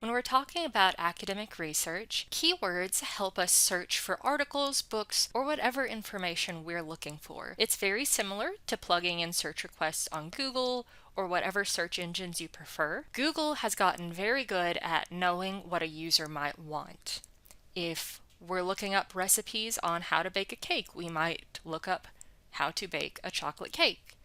When we're talking about academic research, keywords help us search for articles, books, or whatever information we're looking for. It's very similar to plugging in search requests on Google or whatever search engines you prefer. Google has gotten very good at knowing what a user might want. If we're looking up recipes on how to bake a cake, we might look up how to bake a chocolate cake.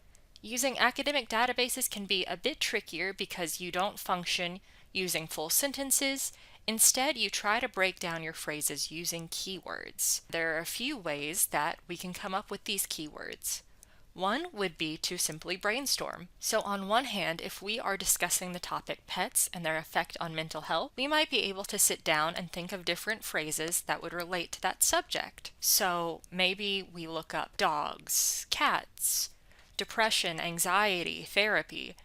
Using academic databases can be a bit trickier because you don't function using full sentences. Instead, you try to break down your phrases using keywords. There are a few ways that we can come up with these keywords. One would be to simply brainstorm. So on one hand, if we are discussing the topic pets and their effect on mental health, we might be able to sit down and think of different phrases that would relate to that subject. So maybe we look up dogs, cats, depression, anxiety, therapy.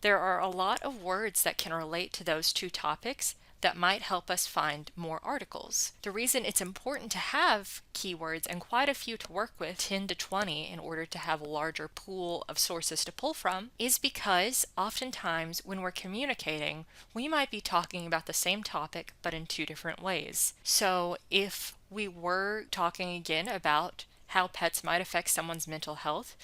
There are a lot of words that can relate to those two topics that might help us find more articles. The reason it's important to have keywords and quite a few to work with, 10 to 20, in order to have a larger pool of sources to pull from, is because oftentimes when we're communicating, we might be talking about the same topic but in two different ways. So if we were talking again about how pets might affect someone's mental health,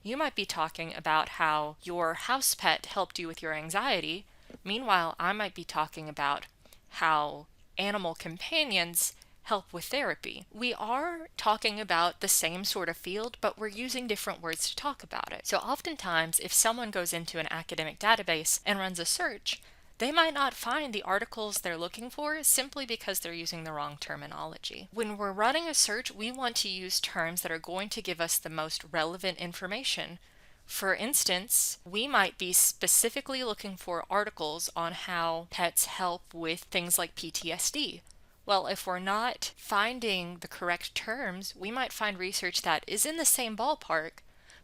you might be talking about how your house pet helped you with your anxiety. Meanwhile, I might be talking about how animal companions help with therapy. We are talking about the same sort of field, but we're using different words to talk about it. So oftentimes, if someone goes into an academic database and runs a search, they might not find the articles they're looking for simply because they're using the wrong terminology. When we're running a search, we want to use terms that are going to give us the most relevant information. For instance, we might be specifically looking for articles on how pets help with things like PTSD. Well, if we're not finding the correct terms, we might find research that is in the same ballpark,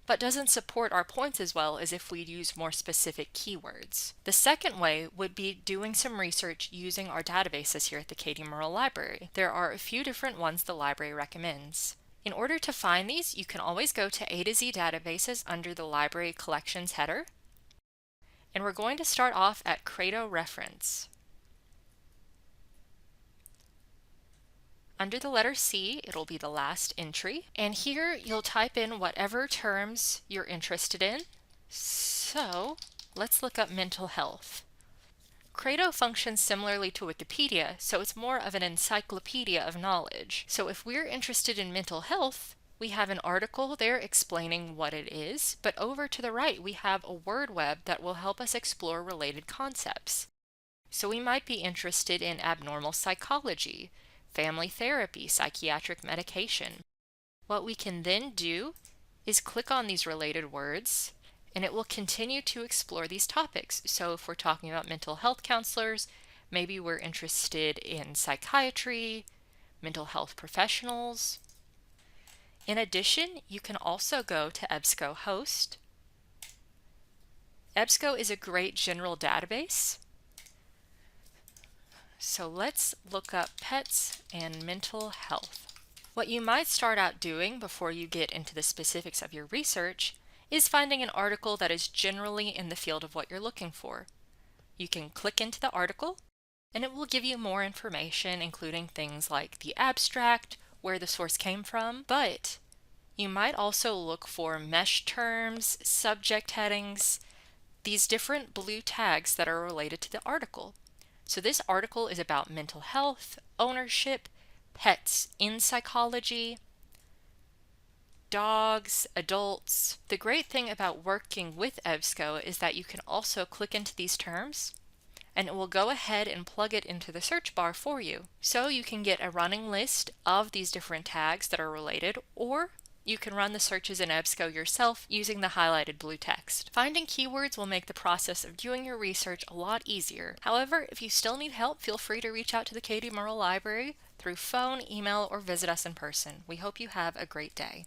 but doesn't support our points as well as if we'd use more specific keywords. The second way would be doing some research using our databases here at the Katie Murrell Library. There are a few different ones the library recommends. In order to find these, you can always go to A to Z databases under the library collections header. And we're going to start off at Credo Reference. Under the letter C, it'll be the last entry, and here you'll type in whatever terms you're interested in. So let's look up mental health. Credo functions similarly to Wikipedia, so it's more of an encyclopedia of knowledge. So if we're interested in mental health, we have an article there explaining what it is, but over to the right we have a word web that will help us explore related concepts. So we might be interested in abnormal psychology, family therapy, psychiatric medication. What we can then do is click on these related words, and it will continue to explore these topics. So if we're talking about mental health counselors, maybe we're interested in psychiatry, mental health professionals. In addition, you can also go to EBSCOhost. EBSCO is a great general database. So let's look up pets and mental health. What you might start out doing before you get into the specifics of your research is finding an article that is generally in the field of what you're looking for. You can click into the article and it will give you more information, including things like the abstract, where the source came from, but you might also look for mesh terms, subject headings, these different blue tags that are related to the article. So this article is about mental health, ownership, pets in psychology, dogs, adults. The great thing about working with EBSCO is that you can also click into these terms and it will go ahead and plug it into the search bar for you. So you can get a running list of these different tags that are related, or you can run the searches in EBSCO yourself using the highlighted blue text. Finding keywords will make the process of doing your research a lot easier. However, if you still need help, feel free to reach out to the Katie Murrell Library through phone, email, or visit us in person. We hope you have a great day.